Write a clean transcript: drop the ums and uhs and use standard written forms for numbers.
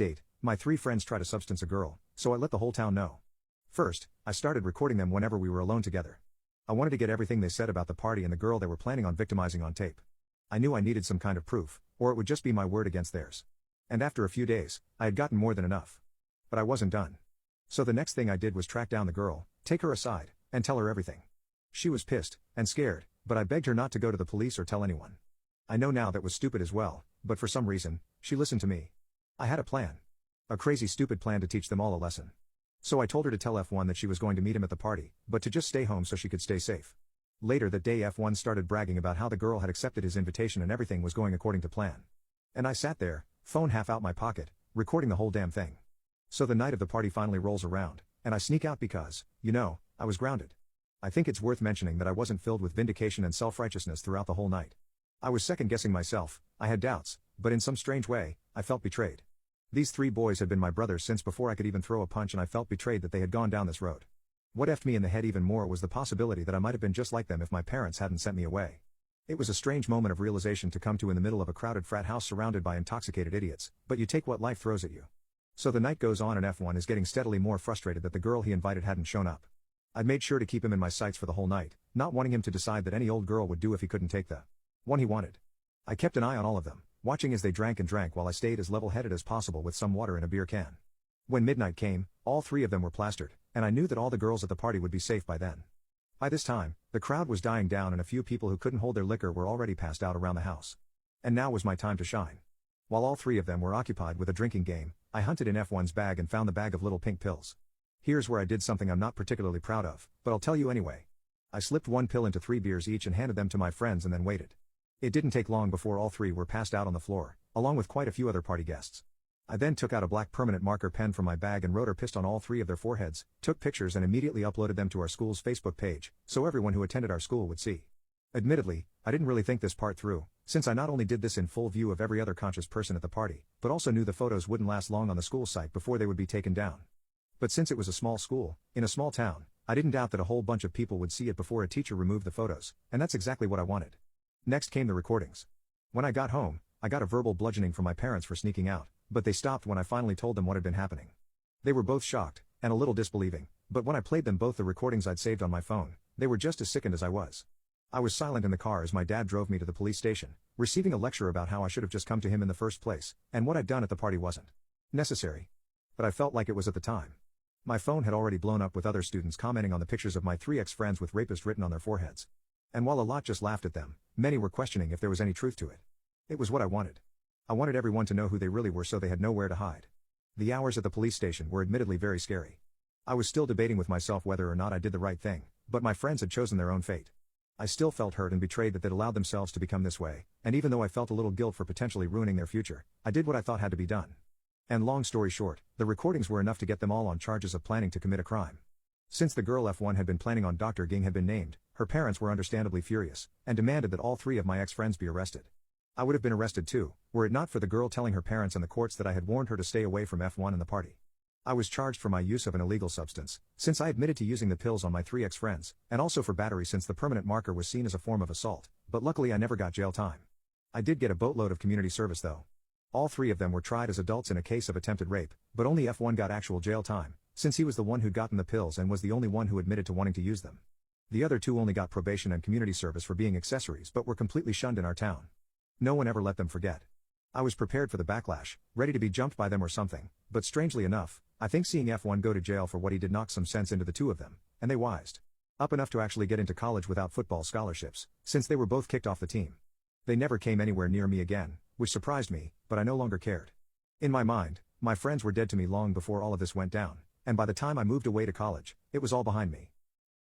Update, my 3 friends tried to substance a girl, so I let the whole town know. First, I started recording them whenever we were alone together. I wanted to get everything they said about the party and the girl they were planning on victimizing on tape. I knew I needed some kind of proof, or it would just be my word against theirs. And after a few days, I had gotten more than enough. But I wasn't done. So the next thing I did was track down the girl, take her aside, and tell her everything. She was pissed, and scared, but I begged her not to go to the police or tell anyone. I know now that was stupid as well, but for some reason, she listened to me. I had a plan. A crazy stupid plan to teach them all a lesson. So I told her to tell F1 that she was going to meet him at the party, but to just stay home so she could stay safe. Later that day F1 started bragging about how the girl had accepted his invitation and everything was going according to plan. And I sat there, phone half out my pocket, recording the whole damn thing. So the night of the party finally rolls around, and I sneak out because, I was grounded. I think it's worth mentioning that I wasn't filled with vindication and self-righteousness throughout the whole night. I was second-guessing myself, I had doubts, but in some strange way, I felt betrayed. These 3 boys had been my brothers since before I could even throw a punch, and I felt betrayed that they had gone down this road. What effed me in the head even more was the possibility that I might have been just like them if my parents hadn't sent me away. It was a strange moment of realization to come to in the middle of a crowded frat house surrounded by intoxicated idiots, but you take what life throws at you. So the night goes on and F1 is getting steadily more frustrated that the girl he invited hadn't shown up. I'd made sure to keep him in my sights for the whole night, not wanting him to decide that any old girl would do if he couldn't take the one he wanted. I kept an eye on all of them, watching as they drank and drank while I stayed as level-headed as possible with some water in a beer can. When midnight came, all 3 of them were plastered, and I knew that all the girls at the party would be safe by then. By this time, the crowd was dying down and a few people who couldn't hold their liquor were already passed out around the house. And now was my time to shine. While all 3 of them were occupied with a drinking game, I hunted in F1's bag and found the bag of little pink pills. Here's where I did something I'm not particularly proud of, but I'll tell you anyway. I slipped 1 pill into 3 beers each and handed them to my friends and then waited. It didn't take long before all 3 were passed out on the floor, along with quite a few other party guests. I then took out a black permanent marker pen from my bag and wrote or pissed on all 3 of their foreheads, took pictures and immediately uploaded them to our school's Facebook page, so everyone who attended our school would see. Admittedly, I didn't really think this part through, since I not only did this in full view of every other conscious person at the party, but also knew the photos wouldn't last long on the school site before they would be taken down. But since it was a small school, in a small town, I didn't doubt that a whole bunch of people would see it before a teacher removed the photos, and that's exactly what I wanted. Next came the recordings. When I got home, I got a verbal bludgeoning from my parents for sneaking out, but they stopped when I finally told them what had been happening. They were both shocked, and a little disbelieving, but when I played them both the recordings I'd saved on my phone, they were just as sickened as I was. I was silent in the car as my dad drove me to the police station, receiving a lecture about how I should have just come to him in the first place, and what I'd done at the party wasn't necessary. But I felt like it was at the time. My phone had already blown up with other students commenting on the pictures of my 3 ex-friends with rapist written on their foreheads. And while a lot just laughed at them, many were questioning if there was any truth to it. It was what I wanted. I wanted everyone to know who they really were so they had nowhere to hide. The hours at the police station were admittedly very scary. I was still debating with myself whether or not I did the right thing, but my friends had chosen their own fate. I still felt hurt and betrayed that they'd allowed themselves to become this way, and even though I felt a little guilt for potentially ruining their future, I did what I thought had to be done. And long story short, the recordings were enough to get them all on charges of planning to commit a crime. Since the girl F1 had been planning on Dr. Ging had been named, her parents were understandably furious, and demanded that all 3 of my ex-friends be arrested. I would have been arrested too, were it not for the girl telling her parents and the courts that I had warned her to stay away from F1 and the party. I was charged for my use of an illegal substance, since I admitted to using the pills on my 3 ex-friends, and also for battery since the permanent marker was seen as a form of assault, but luckily I never got jail time. I did get a boatload of community service though. All 3 of them were tried as adults in a case of attempted rape, but only F1 got actual jail time, since he was the one who'd gotten the pills and was the only one who admitted to wanting to use them. The other 2 only got probation and community service for being accessories but were completely shunned in our town. No one ever let them forget. I was prepared for the backlash, ready to be jumped by them or something, but strangely enough, I think seeing F1 go to jail for what he did knocked some sense into the 2 of them, and they wised up enough to actually get into college without football scholarships, since they were both kicked off the team. They never came anywhere near me again, which surprised me, but I no longer cared. In my mind, my friends were dead to me long before all of this went down, and by the time I moved away to college, it was all behind me.